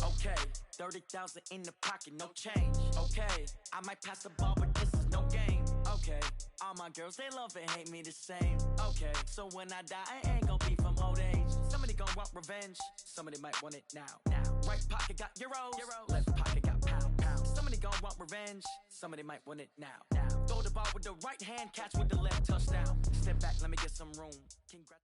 Okay, 30,000 in the pocket, no change. Okay, I might pass the ball, but this is no game. Okay, all my girls, they love and hate me the same. Okay, so when I die, I ain't gon' be from old age. Somebody gon' want revenge, somebody might want it now. Right pocket got euros, left pocket got pound. Somebody gon' want revenge, somebody might want it now. Throw the ball with the right hand, catch with the left, touchdown. Step back, let me get some room. Congrats.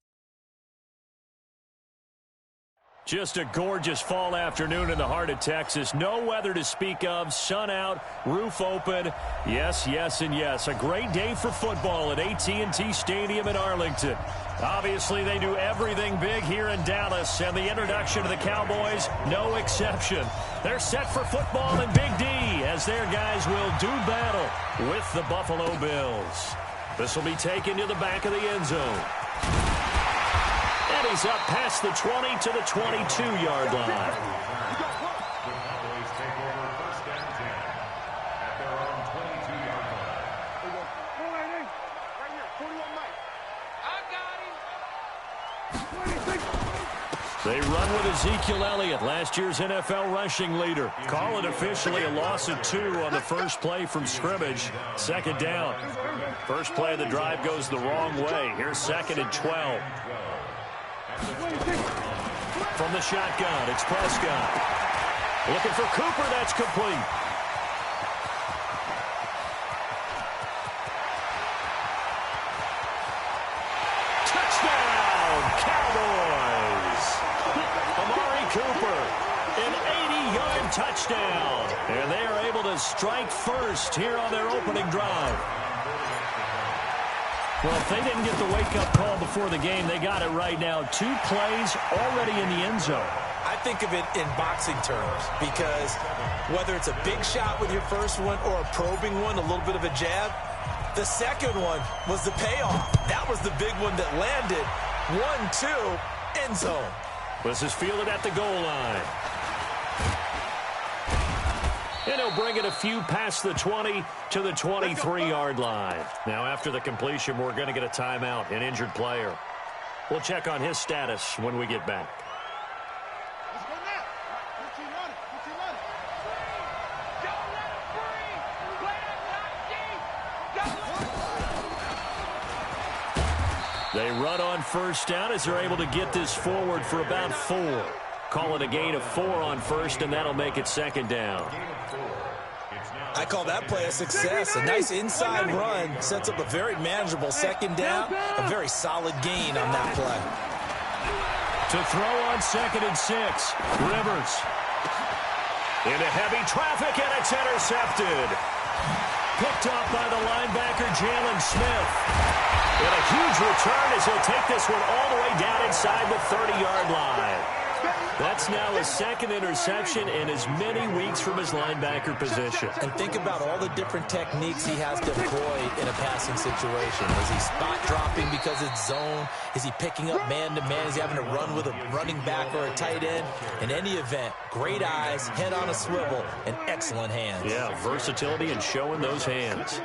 Just a gorgeous fall afternoon in the heart of Texas. No weather to speak of. Sun out, roof open. Yes, yes, and yes. A great day for football at AT&T Stadium in Arlington. Obviously, they do everything big here in Dallas, and the introduction of the Cowboys, no exception. They're set for football in Big D as their guys will do battle with the Buffalo Bills. This will be taken to the back of the end zone. And he's up past the 20 to the 22-yard line. Cowboys take over first and 10 at their own 22-yard line. Right here, 41 Mike. I got him. They run with Ezekiel Elliott, last year's NFL rushing leader. Call it officially a loss of 2 on the first play from scrimmage. Second down. First play of the drive goes the wrong way. Here's 2nd and 12. From the shotgun, it's Prescott. Looking for Cooper, that's complete. Touchdown, Cowboys! Amari Cooper, an 80-yard touchdown. And they are able to strike first here on their opening drive. Well, if they didn't get the wake-up call before the game, they got it right now. 2 plays already in the end zone. I think of it in boxing terms because whether it's a big shot with your first one or a probing one, a little bit of a jab, the second one was the payoff. That was the big one that landed. 1-2, end zone. This is fielded at the goal line. And he'll bring it a few past the 20 to the 23-yard line. Now, after the completion, we're going to get a timeout, an injured player. We'll check on his status when we get back. Let's go now. Put you on it. Don't let him breathe. Play that not deep. They run on first down as they're able to get this forward for about 4. Call it a gain of 4 on first, and that'll make it second down. I call that play a success. A nice inside run sets up a very manageable second down. A very solid gain on that play. To throw on 2nd and 6, Rivers. Into heavy traffic, and it's intercepted. Picked up by the linebacker, Jalen Smith. And a huge return as he'll take this one all the way down inside the 30-yard line. That's now his 2nd interception in as many weeks from his linebacker position. And think about all the different techniques he has to employ in a passing situation. Is he spot dropping because it's zone? Is he picking up man-to-man? Is he having to run with a running back or a tight end? In any event, great eyes, head on a swivel, and excellent hands. Yeah, versatility and showing those hands.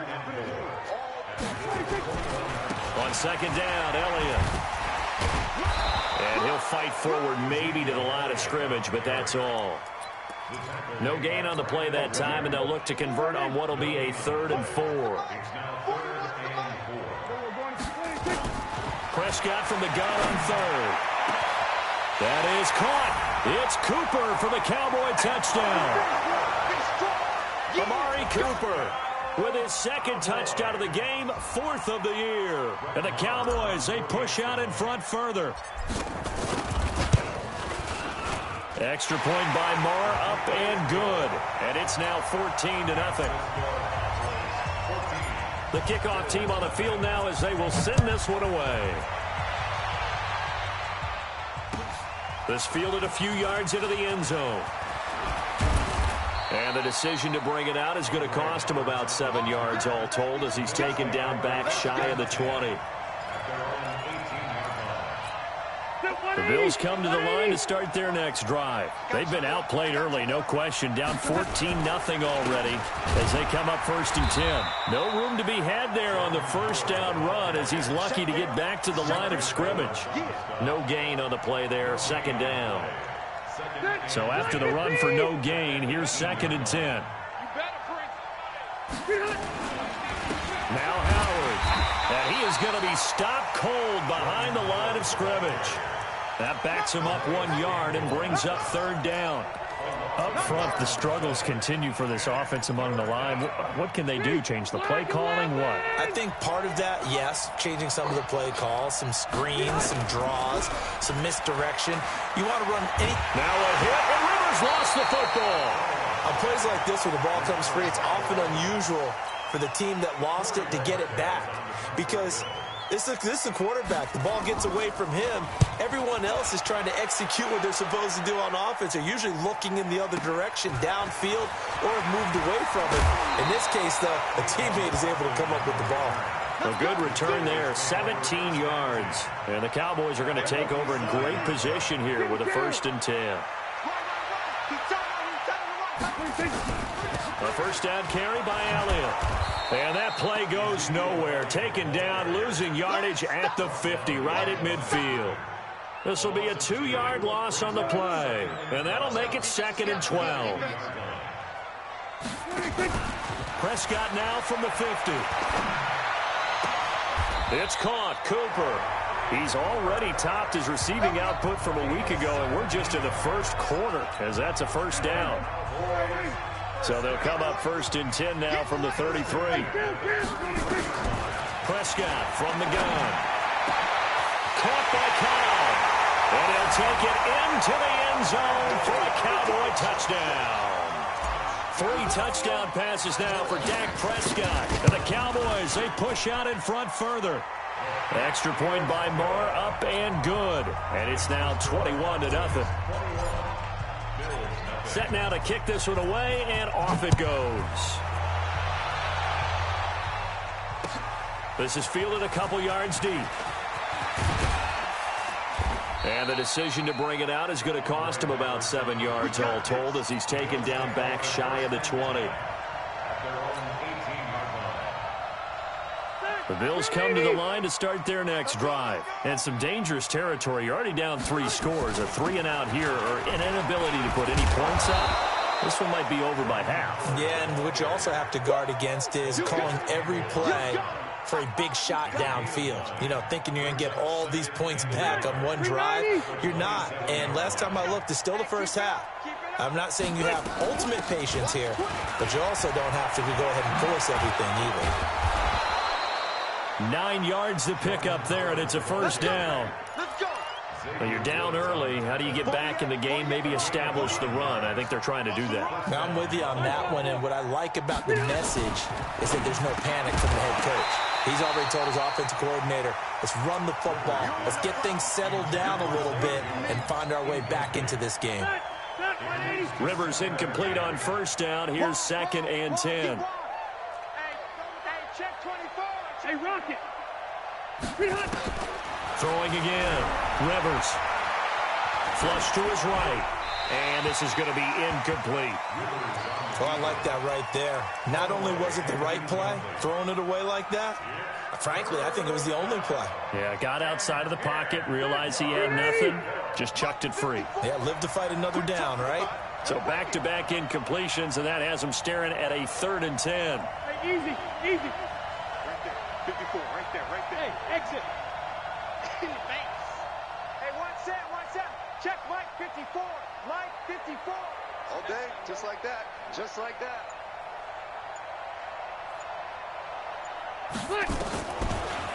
On 2nd down, Elliott. And he'll fight forward maybe to the line of scrimmage, but that's all. No gain on the play that time, and they'll look to convert on what will be a 3rd and 4. Prescott from the gun on 3rd. That is caught. It's Cooper for the Cowboy touchdown. Amari Cooper with his 2nd touchdown of the game, 4th of the year. And the Cowboys, they push out in front further. Extra point by Marr, up and good. And it's now 14-0. The kickoff team on the field now as they will send this one away. This fielded a few yards into the end zone. And the decision to bring it out is going to cost him about 7 yards all told as he's taken down back shy of the 20. The Bills come to the line to start their next drive. They've been outplayed early, no question, down 14-0 already as they come up 1st and 10. No room to be had there on the first down run as he's lucky to get back to the line of scrimmage. No gain on the play there, 2nd down. So after the run for no gain, here's 2nd and 10. Now Howard. And he is going to be stopped cold behind the line of scrimmage. That backs him up 1 yard and brings up 3rd down. Up front, the struggles continue for this offense among the line. What can they do? Change the play calling? What? I think part of that, yes, changing some of the play calls, some screens, some draws, some misdirection. You want to run any... Now a hit, and Rivers lost the football. On plays like this where the ball comes free, it's often unusual for the team that lost it to get it back. Because this is a quarterback. The ball gets away from him. Everyone else is trying to execute what they're supposed to do on offense. They're usually looking in the other direction, downfield, or have moved away from it. In this case, though, a teammate is able to come up with the ball. A good return there, 17 yards. And the Cowboys are going to take over in great position here with a 1st and 10. A 1st down carry by Elliott. And that play goes nowhere. Taken down, losing yardage at the 50, right at midfield. This will be a 2-yard loss on the play. And that'll make it 2nd and 12. Prescott now from the 50. It's caught. Cooper. He's already topped his receiving output from a week ago, and we're just in the 1st quarter, as that's a 1st down. So they'll come up 1st and 10 now from the 33. Prescott from the gun. Caught by Cobb. And he'll take it into the end zone for a Cowboy touchdown. 3 touchdown passes now for Dak Prescott. And the Cowboys, they push out in front further. Extra point by Moore, up and good. And it's now 21-0. Set now to kick this one away, and off it goes. This is fielded a couple yards deep. And the decision to bring it out is going to cost him about 7 yards all told, as he's taken down back shy of the 20. The Bills come to the line to start their next drive. And some dangerous territory. You're already down 3 scores. A 3 and out here, or an inability to put any points up. This one might be over by half. Yeah, and what you also have to guard against is calling every play for a big shot downfield. You know, thinking you're going to get all these points back on one drive. You're not. And last time I looked, it's still the 1st half. I'm not saying you have ultimate patience here, but you also don't have to go ahead and force everything either. 9 yards to pick up there, and it's a 1st down. Well, you're down early. How do you get back in the game? Maybe establish the run. I think they're trying to do that. Now, I'm with you on that one, and what I like about the message is that there's no panic from the head coach. He's already told his offensive coordinator, let's run the football. Let's get things settled down a little bit and find our way back into this game. Rivers incomplete on 1st down. Here's 2nd and 10. Check 24. Hey, Rocket. Throwing again. Rivers. Flush to his right. And this is going to be incomplete. Well, I like that right there. Not only was it the right play, throwing it away like that, frankly, I think it was the only play. Yeah, got outside of the pocket, realized he had nothing, just chucked it free. Yeah, live to fight another down, right? So back-to-back incompletions, and that has him staring at a 3rd and 10. Hey, easy, easy. Right there, 54, right there, right there. Hey, exit. Thanks. Hey, one set. Check Mike 54. Mike 54. All day, just like that. Just like that.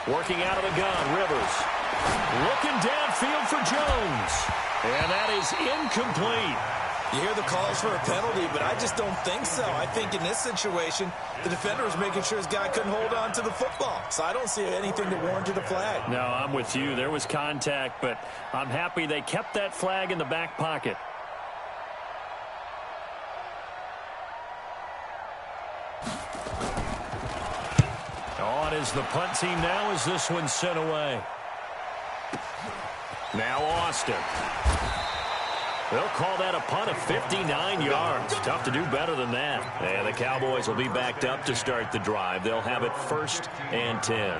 Working out of the gun, Rivers. Looking downfield for Jones. And that is incomplete. You hear the calls for a penalty, but I just don't think so. I think in this situation, the defender was making sure his guy couldn't hold on to the football. So I don't see anything that warranted a flag. No, I'm with you. There was contact, but I'm happy they kept that flag in the back pocket. On is the punt team now as this one's sent away. Now Austin. They'll call that a punt of 59 yards. Tough to do better than that. And the Cowboys will be backed up to start the drive. They'll have it 1st and 10.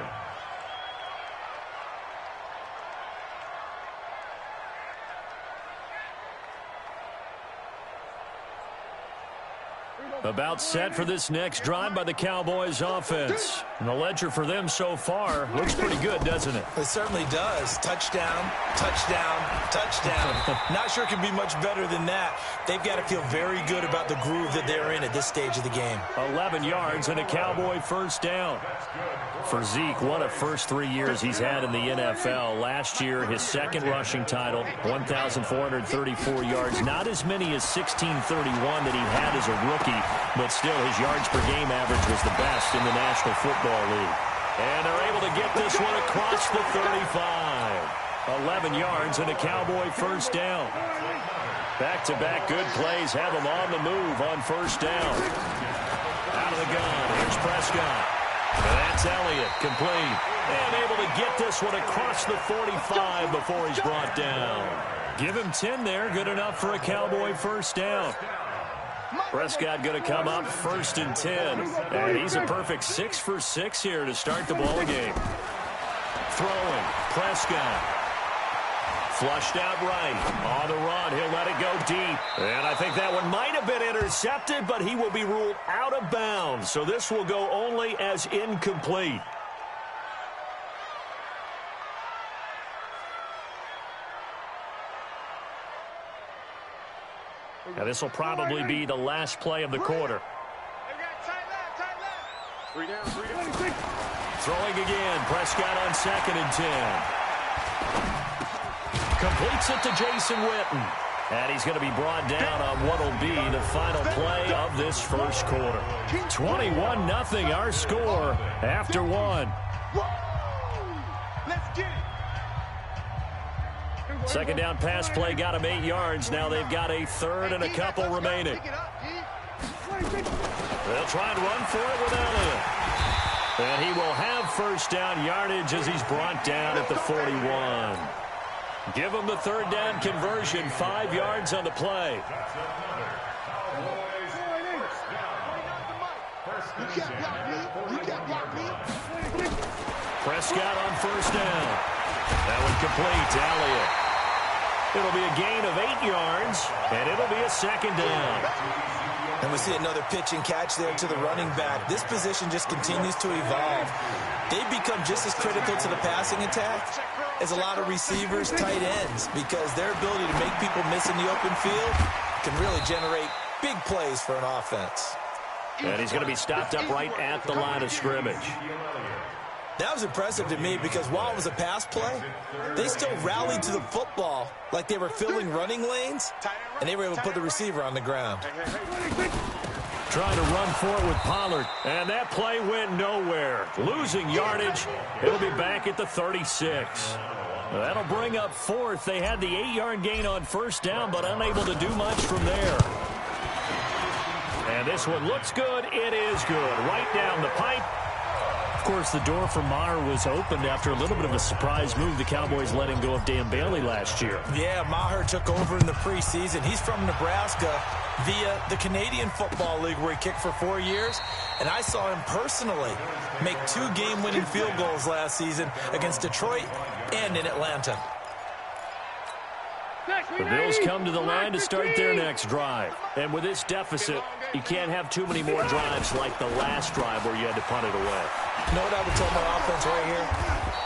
About set for this next drive by the Cowboys offense. And the ledger for them so far looks pretty good, doesn't it? It certainly does. Touchdown, touchdown, touchdown. Not sure it can be much better than that. They've got to feel very good about the groove that they're in at this stage of the game. 11 yards and a Cowboy first down. For Zeke, what a first 3 years he's had in the NFL. Last year, his second rushing title, 1,434 yards. Not as many as 1,631 that he had as a rookie, but still his yards per game average was the best in the National Football League. And they're able to get this one across the 35. 11 yards and a Cowboy first down. Back-to-back good plays have them on the move on first down. Out of the gun, here's Prescott. And that's Elliott, complete. And able to get this one across the 45 before he's brought down. Give him 10 there, good enough for a Cowboy first down. Prescott going to come up first and 10. And he's a perfect 6 for 6 here to start the ball game. Throwing, Prescott. Flushed out right. On the run, he'll let it go deep. And I think that one might have been intercepted, but he will be ruled out of bounds. So this will go only as incomplete. And this will probably be the last play of the quarter. Three down, 3 down. Throwing again. Prescott on second and 10. Completes it to Jason Witten. And he's going to be brought down on what will be the final play of this first quarter. 21-0 our score after one. Let's get it. Second down pass play got him 8 yards. Now they've got a third and a couple remaining. They'll try and run for it with Elliott. And he will have first down yardage as he's brought down at the 41. Give him the third down conversion, 5 yards on the play. Prescott on first down. That one complete to Elliott. It'll be a gain of 8 yards, and it'll be a second down. And we see another pitch and catch there to the running back. This position just continues to evolve. They've become just as critical to the passing attack as a lot of receivers, tight ends, because their ability to make people miss in the open field can really generate big plays for an offense. And he's going to be stopped up right at the line of scrimmage. That was impressive to me because while it was a pass play, they still rallied to the football like they were filling running lanes, and they were able to put the receiver on the ground. Trying to run for it with Pollard, and that play went nowhere. Losing yardage, it'll be back at the 36. That'll bring up fourth. They had the 8-yard gain on first down, but unable to do much from there. And this one looks good. It is good. Right down the pipe. Of course, the door for Maher was opened after a little bit of a surprise move. The Cowboys letting go of Dan Bailey last year. Yeah, Maher took over in the preseason. He's from Nebraska via the Canadian Football League where he kicked for 4 years. And I saw him personally make 2 game-winning field goals last season against Detroit and in Atlanta. The Bills come to the line to start their next drive. And with this deficit, you can't have too many more drives like the last drive where you had to punt it away. You know what I would tell my offense right here?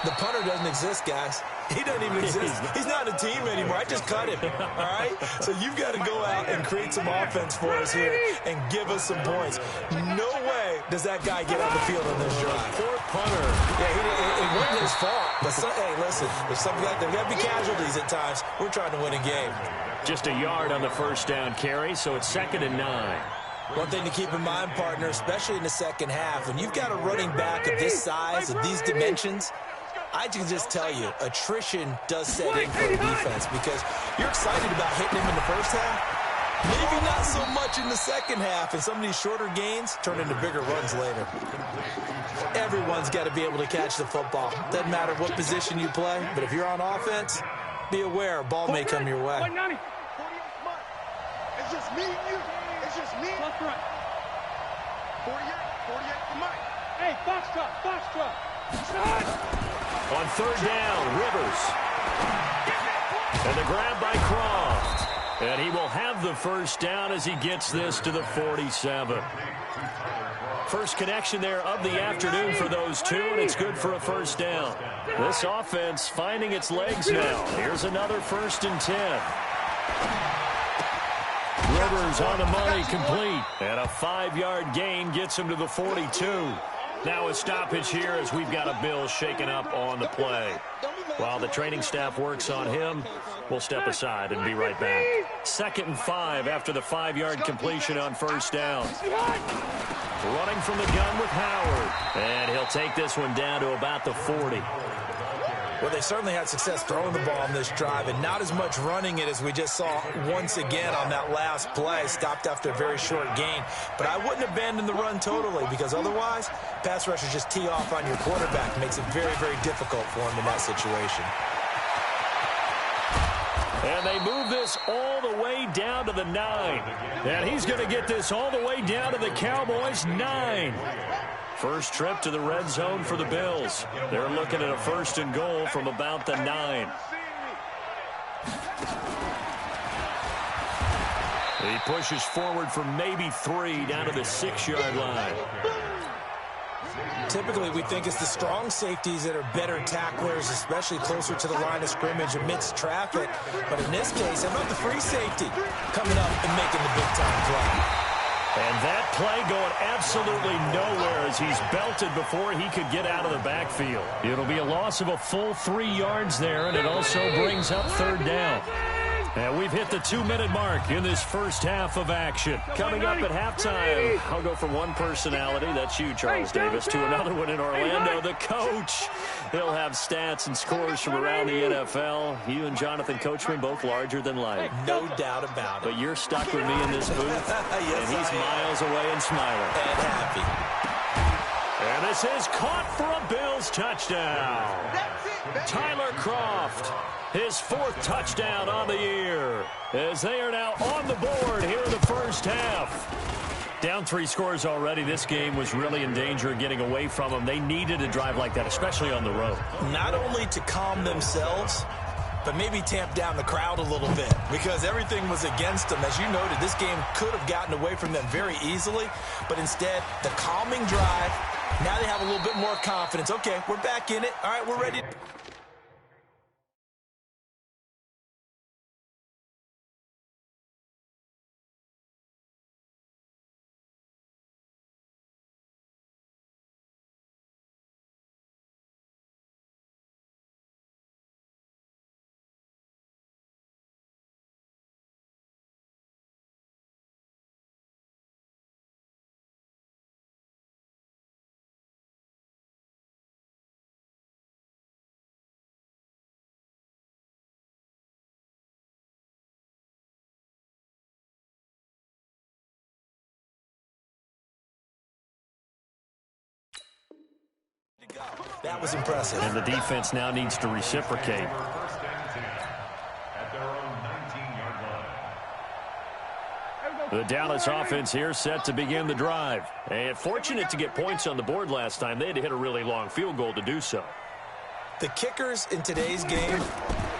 The punter doesn't exist, guys. He doesn't even exist. He's not a team anymore. I just cut him, all right? So you've got to go out and create some offense for us here and give us some points. No way does that guy get on the field on this drive. Poor punter. Yeah, it wasn't his fault. But, hey, listen, there's got to be casualties at times. We're trying to win a game. Just a yard on the first down carry, so it's 2nd and 9. One thing to keep in mind, partner, especially in the second half, when you've got a running back of this size, of these dimensions, I can just tell you, attrition does set in for a defense because you're excited about hitting him in the first half. Maybe not so much in the second half, and some of these shorter gains turn into bigger runs later. Everyone's got to be able to catch the football. Doesn't matter what position you play, but if you're on offense, be aware a ball may come your way. It's just me and you. It's just me. Left, right. 48 for Mike. Hey, box truck. On third down, Rivers. And the grab by Croft. And he will have the first down as he gets this to the 47. First connection there of the afternoon for those two, and it's good for a first down. This offense finding its legs now. Here's another 1st and 10. Rivers on the money, complete. And a 5-yard gain gets him to the 42. Now a stoppage here as we've got a Bill shaken up on the play. While the training staff works on him, we'll step aside and be right back. 2nd and 5 after the 5-yard completion on first down. Running from the gun with Howard. And he'll take this one down to about the 40. Well, they certainly had success throwing the ball on this drive, and not as much running it as we just saw once again on that last play. Stopped after a very short gain. But I wouldn't abandon the run totally, because otherwise, pass rushers just tee off on your quarterback. It makes it very, very difficult for him in that situation. And they move this all the way down to the 9. And he's going to get this all the way down to the Cowboys' 9. First trip to the red zone for the Bills. They're looking at a 1st and goal from about the 9. He pushes forward for maybe 3 down to the 6-yard line. Typically, we think it's the strong safeties that are better tacklers, especially closer to the line of scrimmage amidst traffic. But in this case, how about the free safety coming up and making the big-time play? And that play going absolutely nowhere as he's belted before he could get out of the backfield. It'll be a loss of a full 3 yards there, and it also brings up 3rd down. And we've hit the 2-minute mark in this first half of action. Coming up at halftime, I'll go from one personality, that's you, Charles Davis, to another one in Orlando, the coach. He'll have stats and scores from around the NFL. You and Jonathan Coachman, both larger than life. No doubt about it. But you're stuck with me in this booth, yes, and he's miles away and smiling. And happy. And this is caught for a Bills touchdown. Tyler Kroft, his 4th touchdown on the year, as they are now on the board here in the first half. Down 3 scores already. This game was really in danger of getting away from them. They needed a drive like that, especially on the road. Not only to calm themselves, but maybe tamp down the crowd a little bit, because everything was against them. As you noted, this game could have gotten away from them very easily, but instead, the calming drive, now they have a little bit more confidence. Okay, we're back in it. All right, we're ready. That was impressive. And the defense now needs to reciprocate. First and 10 at their own 19-yard line. The Dallas offense here set to begin the drive. And fortunate to get points on the board last time. They had to hit a really long field goal to do so. The kickers in today's game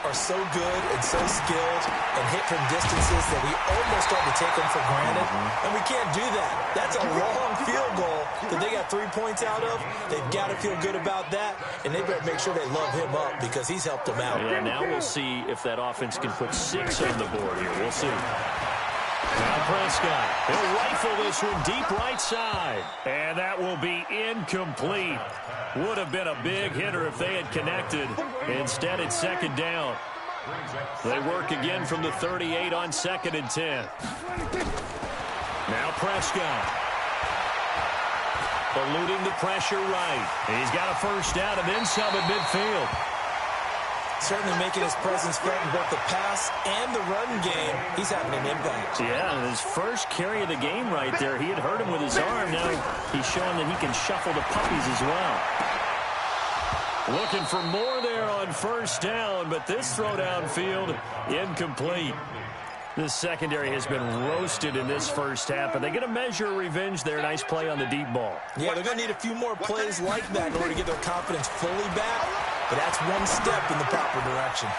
are so good and so skilled and hit from distances that we almost start to take them for granted. And we can't do that. That's a long field goal that they got 3 points out of. They've got to feel good about that, and they better make sure they love him up because he's helped them out. Yeah, now we'll see if that offense can put 6 on the board here. We'll see. Now Prescott, he'll rifle this one deep right side. And that will be incomplete. Would have been a big hitter if they had connected. Instead, it's 2nd down. They work again from the 38 on 2nd and 10. Now Prescott. Eluding the pressure right. He's got a first down and then some at midfield. Certainly making his presence felt in both the pass and the run game. He's having an impact. Yeah, his first carry of the game right there, he had hurt him with his arm. Now he's showing that he can shuffle the puppies as well. Looking for more there on first down, but this throw downfield, incomplete. This secondary has been roasted in this first half, but they get a measure of revenge there. Nice play on the deep ball. Yeah, they're going to need a few more plays like that in order to get their confidence fully back, but that's one step in the proper direction.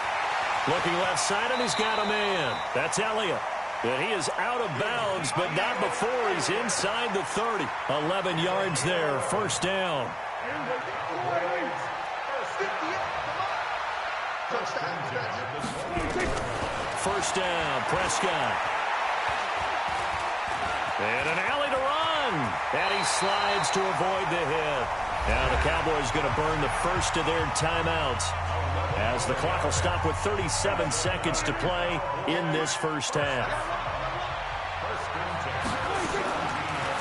Looking left side, and he's got a man. That's Elliott. And he is out of bounds, but not before he's inside the 30. 11 yards there, first down. First down, Prescott. And an alley to run. And he slides to avoid the hit. Now the Cowboys going to burn the first of their timeouts, as the clock will stop with 37 seconds to play in this first half.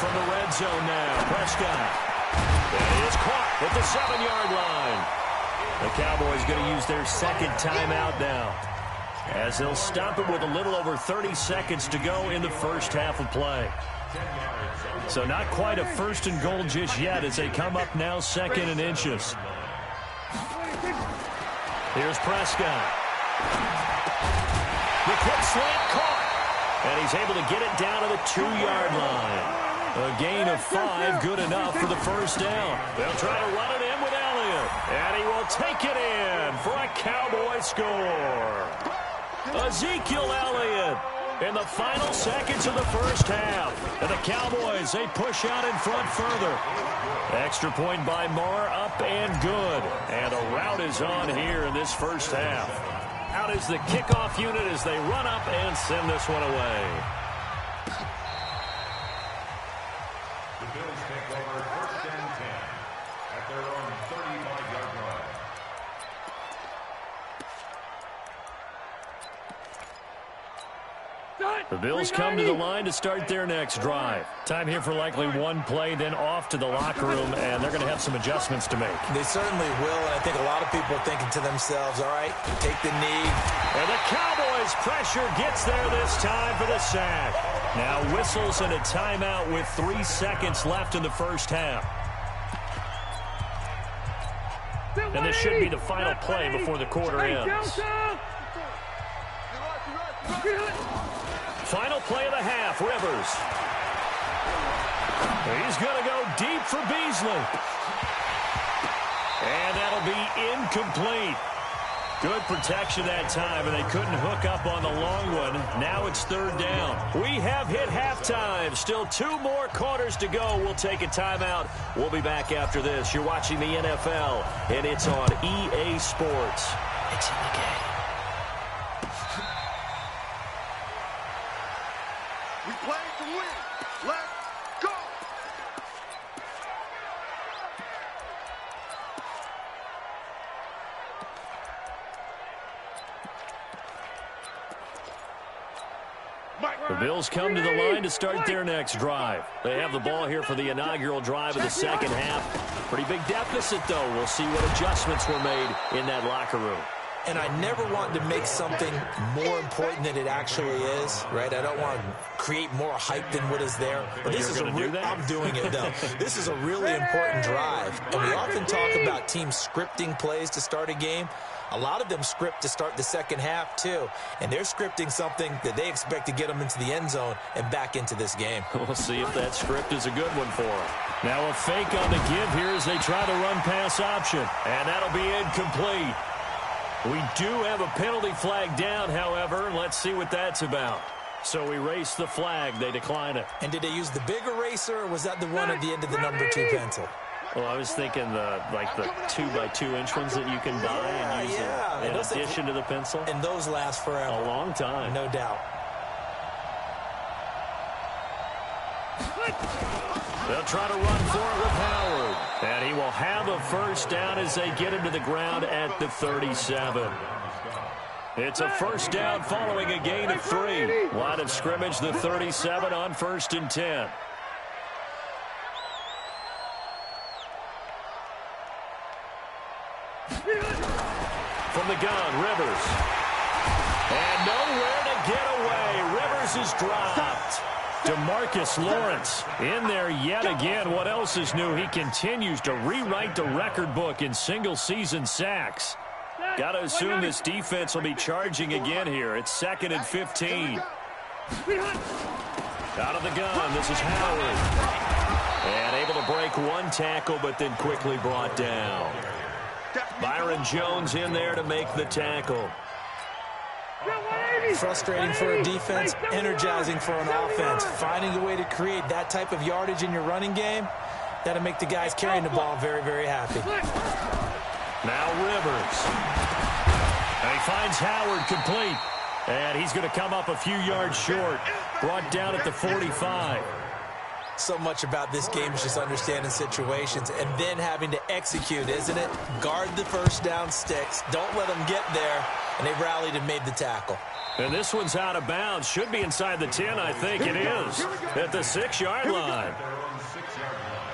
From the red zone now, Prescott. And he is caught at the 7-yard line. The Cowboys going to use their second timeout now, as they'll stop it with a little over 30 seconds to go in the first half of play. So not quite a first and goal just yet, as they come up now second and inches. Here's Prescott. The quick slant caught. And he's able to get it down to the 2-yard line. A gain of 5, good enough for the first down. They'll try to run it in with Elliott. And he will take it in for a Cowboy score. Ezekiel Elliott in the final seconds of the first half. And the Cowboys, they push out in front further. Extra point by Moore, up and good. And a rout is on here in this first half. Out is the kickoff unit as they run up and send this one away. The Bills take over first and 10 at their own 35-yard line. The Bills come to the line to start their next drive. Time here for likely one play, then off to the locker room, and they're going to have some adjustments to make. They certainly will, and I think a lot of people are thinking to themselves, all right, take the knee. And the Cowboys' pressure gets there this time for the sack. Now whistles and a timeout with 3 seconds left in the first half. And this should be the final play before the quarter ends. Final play of the half, Rivers. He's going to go deep for Beasley. And that'll be incomplete. Good protection that time, and they couldn't hook up on the long one. Now it's third down. We have hit halftime. Still 2 more quarters to go. We'll take a timeout. We'll be back after this. You're watching the NFL, and it's on EA Sports. It's in the game. We play to win. Let's go. The Bills come to the line to start their next drive. They have the ball here for the inaugural drive of the second half. Pretty big deficit, though. We'll see what adjustments were made in that locker room. And I never want to make something more important than it actually is, right? I don't want to create more hype than what is there. But this is I'm doing it, though. This is a really important drive. And we often talk about teams scripting plays to start a game. A lot of them script to start the second half, too. And they're scripting something that they expect to get them into the end zone and back into this game. We'll see if that script is a good one for them. Now a fake on the give here as they try the run-pass option. And that'll be incomplete. We do have a penalty flag down, however. Let's see what that's about. So we race the flag. They decline it. And did they use the big eraser, or was that the one at the end of the number 2 pencil? Well, I was thinking the 2x2-inch ones that you can buy and use in addition to the pencil. And those last forever. A long time. No doubt. They'll try to run for it with Howard. And he will have a first down as they get him to the ground at the 37. It's a first down following a gain of 3. Line of scrimmage, the 37 on 1st and 10. From the gun, Rivers. And nowhere to get away. Rivers is dropped. DeMarcus Lawrence in there yet again. What else is new? He continues to rewrite the record book in single-season sacks. Got to assume this defense will be charging again here. It's 2nd and 15. Out of the gun, this is Howard. And able to break one tackle, but then quickly brought down. Byron Jones in there to make the tackle. Frustrating for a defense, energizing for an offense. Finding a way to create that type of yardage in your running game, that'll make the guys carrying the ball very, very happy. Now Rivers. And he finds Howard complete. And he's going to come up a few yards short. Brought down at the 45. So much about this game is just understanding situations and then having to execute, isn't it? Guard the first down sticks. Don't let them get there. And they rallied and made the tackle. And this one's out of bounds. Should be inside the 10, I think it is. At the 6-yard line.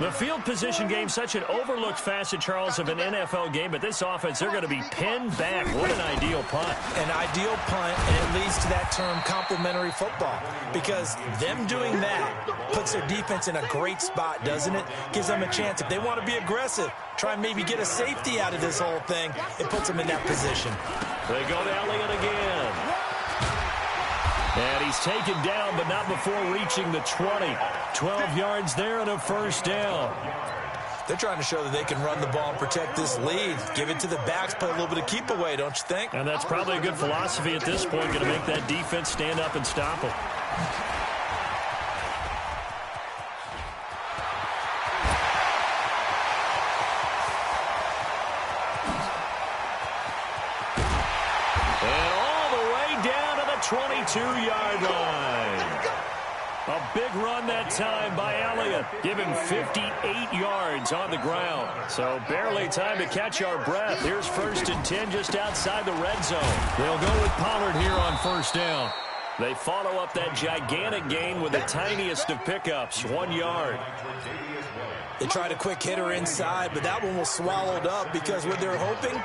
The field position game, such an overlooked facet, Charles, of an NFL game. But this offense, they're going to be pinned back. What an ideal punt. An ideal punt, and it leads to that term complementary football. Because them doing that puts their defense in a great spot, doesn't it? Gives them a chance. If they want to be aggressive, try and maybe get a safety out of this whole thing, it puts them in that position. They go to Elliott again. And he's taken down, but not before reaching the 20. 12 yards there and a first down. They're trying to show that they can run the ball and protect this lead. Give it to the backs, play a little bit of keep away, don't you think? And that's probably a good philosophy at this point, going to make that defense stand up and stop them. And all the way down to the 22-yard line. A big run that time by Elliott. Give him 58 yards on the ground. So barely time to catch our breath. Here's 1st and 10 just outside the red zone. They'll go with Pollard here on first down. They follow up that gigantic gain with the tiniest of pickups, 1 yard. They tried a quick hitter inside, but that one was swallowed up because what they're hoping,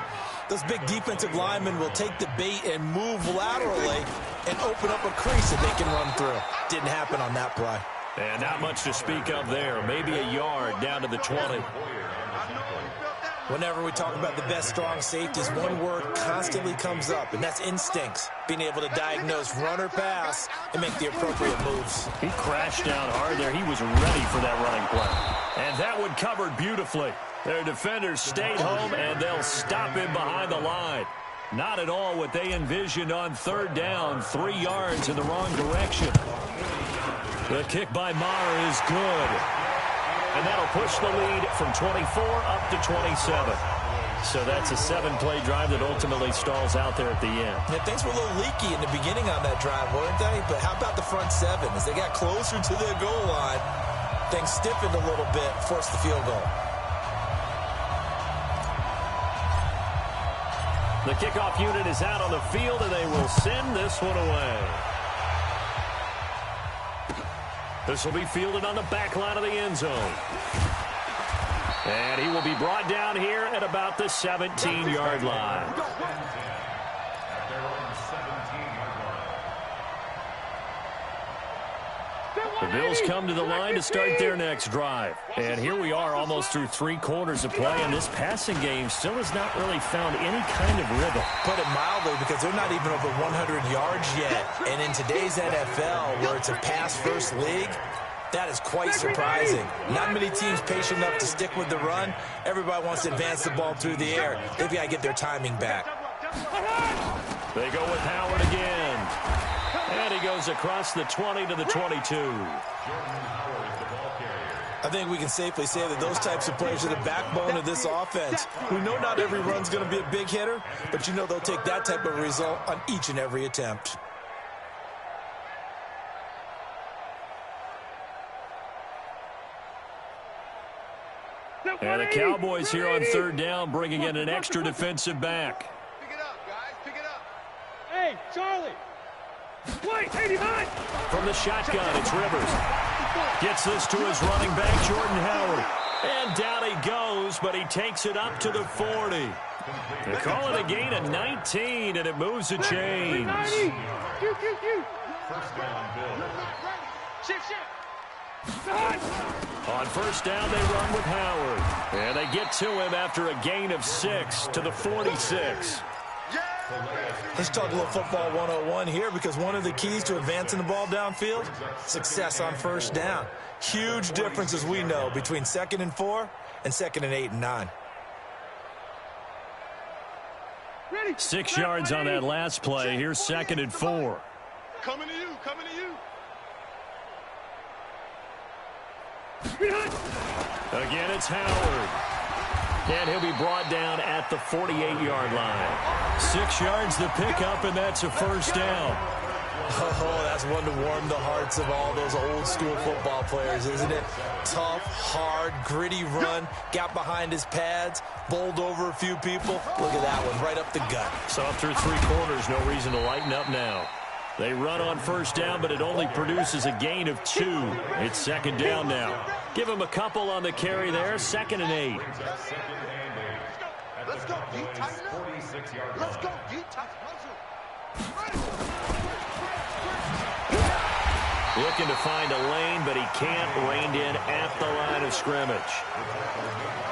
those big defensive linemen will take the bait and move laterally and open up a crease that they can run through. Didn't happen on that play. And not much to speak of there. Maybe a yard down to the 20. Whenever we talk about the best strong safeties, one word constantly comes up, and that's instincts. Being able to diagnose run or pass and make the appropriate moves. He crashed down hard there. He was ready for that running play. And that one covered beautifully. Their defenders stayed home, and they'll stop him behind the line. Not at all what they envisioned on third down. 3 yards in the wrong direction. The kick by Maher is good. And that'll push the lead from 24 up to 27. So that's a 7-play drive that ultimately stalls out there at the end. Yeah, things were a little leaky in the beginning on that drive, weren't they? But how about the front 7? As they got closer to the goal line, things stiffened a little bit, forced the field goal. The kickoff unit is out on the field, and they will send this one away. This will be fielded on the back line of the end zone. And he will be brought down here at about the 17-yard line. The Bills come to the line to start their next drive. And here we are almost through 3 quarters of play, and this passing game still has not really found any kind of rhythm. Put it mildly, because they're not even over 100 yards yet. And in today's NFL, where it's a pass-first league, that is quite surprising. Not many teams patient enough to stick with the run. Everybody wants to advance the ball through the air. They've got to get their timing back. They go with Howard again. And he goes across the 20 to the 22. I think we can safely say that those types of plays are the backbone of this offense. We know not every run's going to be a big hitter, but you know they'll take that type of result on each and every attempt. And the Cowboys here on third down, bringing in an extra defensive back. Pick it up, guys. Pick it up. Hey, Charlie. Wait, 89. From the shotgun, it's Rivers. Gets this to his running back, Jordan Howard. And down he goes, but he takes it up to the 40. They call it a gain of 19, and it moves the chains. First down, Bill. Shift. On first down, they run with Howard. And they get to him after a gain of 6 to the 46. Let's talk a little football 101 here, because one of the keys to advancing the ball downfield, success on first down. Huge difference, as we know, between 2nd and 4 and 2nd and 8 and 9. 6 yards on that last play. Here's 2nd and 4. Coming to you, coming to you. Again, it's Howard. And he'll be brought down at the 48-yard line. 6 yards the pickup, and that's a first down. Oh, that's one to warm the hearts of all those old-school football players, isn't it? Tough, hard, gritty run, got behind his pads, bowled over a few people. Look at that one, right up the gut. So through 3 quarters, no reason to lighten up now. They run on first down, but it only produces a gain of 2. It's 2nd down now. Give him a couple on the carry there, 2nd and 8. Let's go, D. Tighten up. Let's go, D. Tighten up. Looking to find a lane, but he can't. Reined in at the line of scrimmage.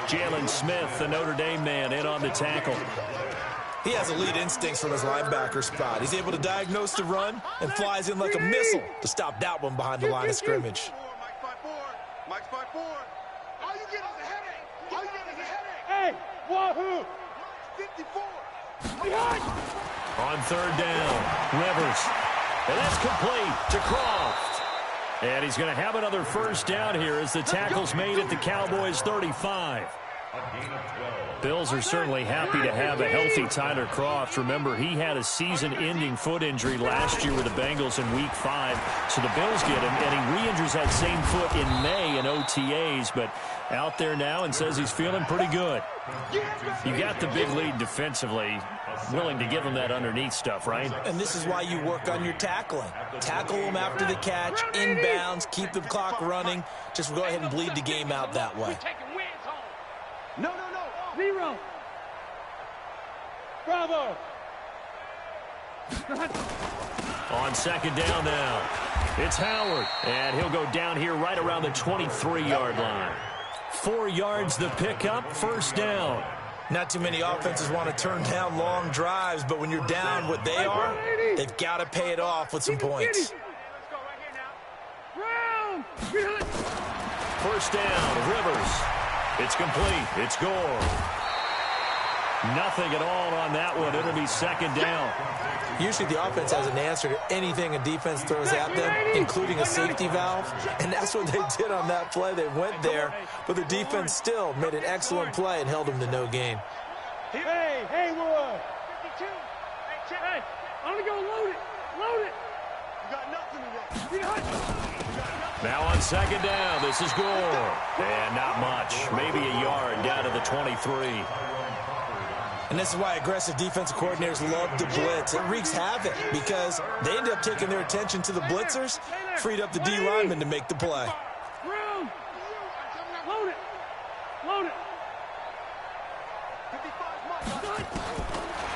Jalen Smith, the Notre Dame man, in on the tackle. He has elite instincts from his linebacker spot. He's able to diagnose the run and flies in like a missile to stop that one behind the line of scrimmage. Mike's 5-4. All you get is a headache. All you get is a headache. Hey, wahoo! 54. On 3rd down, Rivers. And that's complete to Croft. And he's going to have another first down here as the tackle's made at the Cowboys' 35. Bills are certainly happy to have a healthy Tyler Croft. Remember, he had a season-ending foot injury last year with the Bengals in Week 5. So the Bills get him, and he re-injures that same foot in May in OTAs. But out there now and says he's feeling pretty good. You got the big lead defensively. Willing to give him that underneath stuff, right? And this is why you work on your tackling. Tackle them after the catch, inbounds, keep the clock running. Just go ahead and bleed the game out that way. No. 0. Bravo. On 2nd down now, it's Howard. And he'll go down here right around the 23-yard line. 4 yards the pickup, first down. Not too many offenses want to turn down long drives, but when you're down what they are, they've got to pay it off with some points. First down, Rivers. It's complete. It's Gore. Nothing at all on that one. It'll be 2nd down. Usually the offense has an answer to anything a defense throws at them, including a safety valve. And that's what they did on that play. They went there, but the defense still made an excellent play and held them to no gain. Hey, Haywood. 52. Hey, I'm going to go load it. Load it. You got nothing today. Now on 2nd down, this is Gore. And not much. Maybe a yard down to the 23. And this is why aggressive defensive coordinators love to blitz. It wreaks havoc because they end up taking their attention to the blitzers, freed up the D lineman to make the play. Room. Load it. Load it.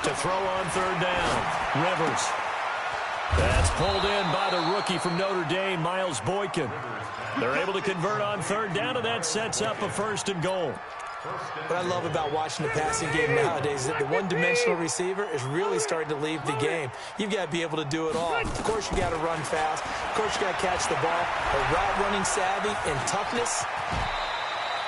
To throw on 3rd down, Rivers. That's pulled in by the rookie from Notre Dame, Miles Boykin. They're able to convert on 3rd down, and that sets up a 1st and goal. What I love about watching the passing game nowadays is that the one-dimensional receiver is really starting to leave the game. You've got to be able to do it all. Of course, you got to run fast. Of course, you got to catch the ball. But route running savvy and toughness,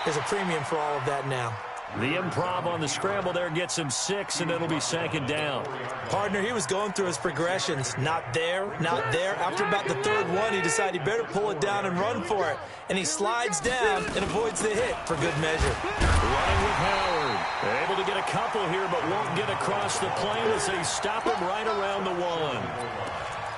there's a premium for all of that now. The improv on the scramble there gets him 6, and it'll be 2nd down. Partner, he was going through his progressions. Not there, not there. After about the 3rd one, he decided he better pull it down and run for it. And he slides down and avoids the hit for good measure. Running with Howard. Able to get a couple here, but won't get across the plane as they stop him right around the 1.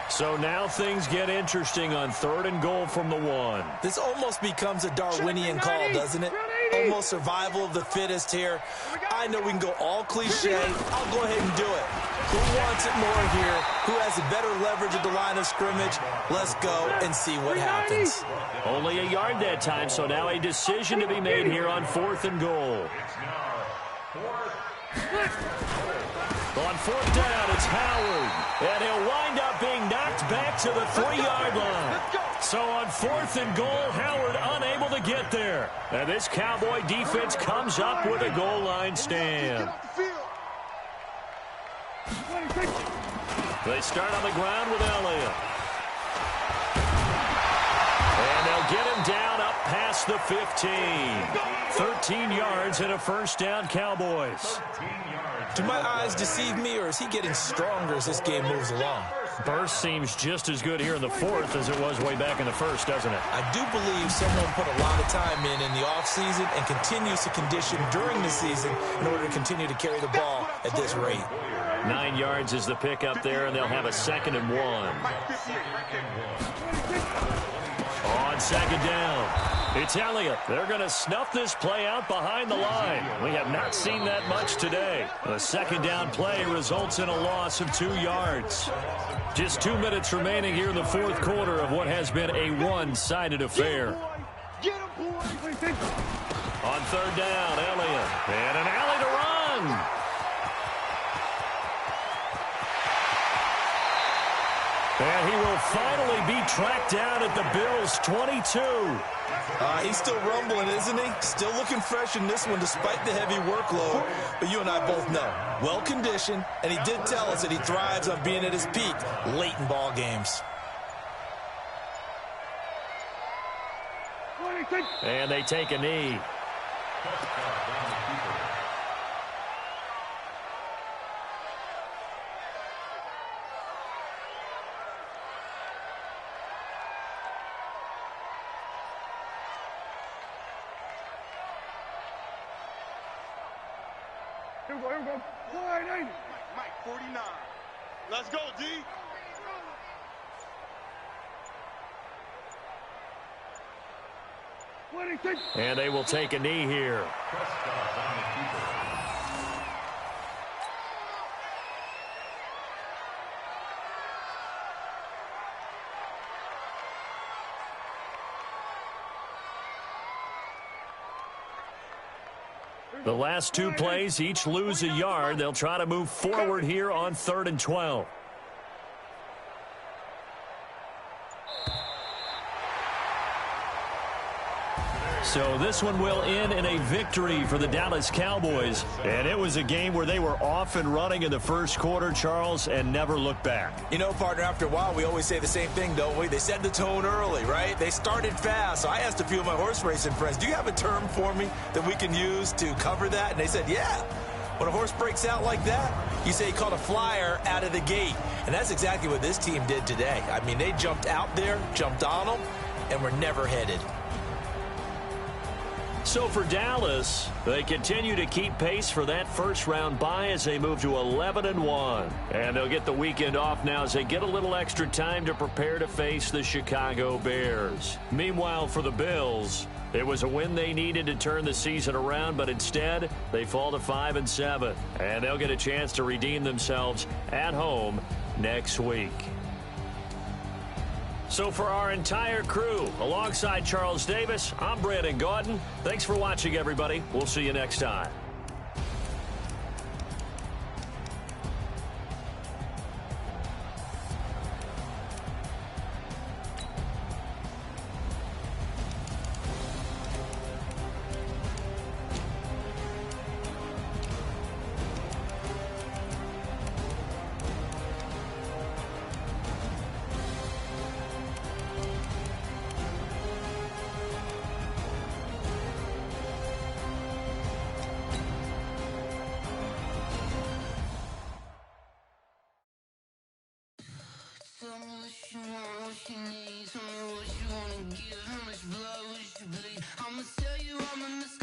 So now things get interesting on 3rd and goal from the 1. This almost becomes a Darwinian call, doesn't it? Almost survival of the fittest here. I know we can go all cliche. I'll go ahead and do it. Who wants it more here? Who has a better leverage at the line of scrimmage? Let's go and see what happens. Only a yard that time, so now a decision to be made here on 4th and goal. On 4th down, it's Howard. And he'll wind up being knocked back to the 3-yard line. So on 4th and goal, Howard unable to get there. And this Cowboy defense comes up with a goal line stand. They start on the ground with Elliott. And they'll get him down up past the 15. 13 yards and a first down, Cowboys. Do my eyes deceive me, or is he getting stronger as this game moves along? Burst seems just as good here in the fourth as it was way back in the first, doesn't it? I do believe someone put a lot of time in the offseason and continues to condition during the season in order to continue to carry the ball at this rate. 9 yards is the pick up there, and they'll have a 2nd and 1. On 2nd down, it's Elliott. They're going to snuff this play out behind the line. We have not seen that much today. The 2nd down play results in a loss of 2 yards. Just 2 minutes remaining here in the fourth quarter of what has been a one-sided affair. On 3rd down, Elliott. And an alley to run. And he will finally be tracked down at the Bills' 22. He's still rumbling, isn't he? Still looking fresh in this one despite the heavy workload. But you and I both know, well-conditioned, and he did tell us that he thrives on being at his peak late in ball games. And they take a knee. Here we go. Mike, 49. Let's go, D. And they will take a knee here. The last 2 plays, each lose a yard. They'll try to move forward here on 3rd and 12. So this one will end in a victory for the Dallas Cowboys. And it was a game where they were off and running in the first quarter, Charles, and never looked back. You know, partner, after a while, we always say the same thing, don't we? They set the tone early, right? They started fast. So I asked a few of my horse racing friends, do you have a term for me that we can use to cover that? And they said, yeah. When a horse breaks out like that, you say he caught a flyer out of the gate. And that's exactly what this team did today. I mean, they jumped out there, jumped on them, and were never headed. So for Dallas, they continue to keep pace for that first-round bye as they move to 11-1. And they'll get the weekend off now as they get a little extra time to prepare to face the Chicago Bears. Meanwhile, for the Bills, it was a win they needed to turn the season around, but instead, they fall to 5-7. And they'll get a chance to redeem themselves at home next week. So for our entire crew, alongside Charles Davis, I'm Brandon Gaudin. Thanks for watching, everybody. We'll see you next time. Tell me what you want, what you need. Tell me what you wanna give, how much blood would you bleed? I'ma tell you I'm a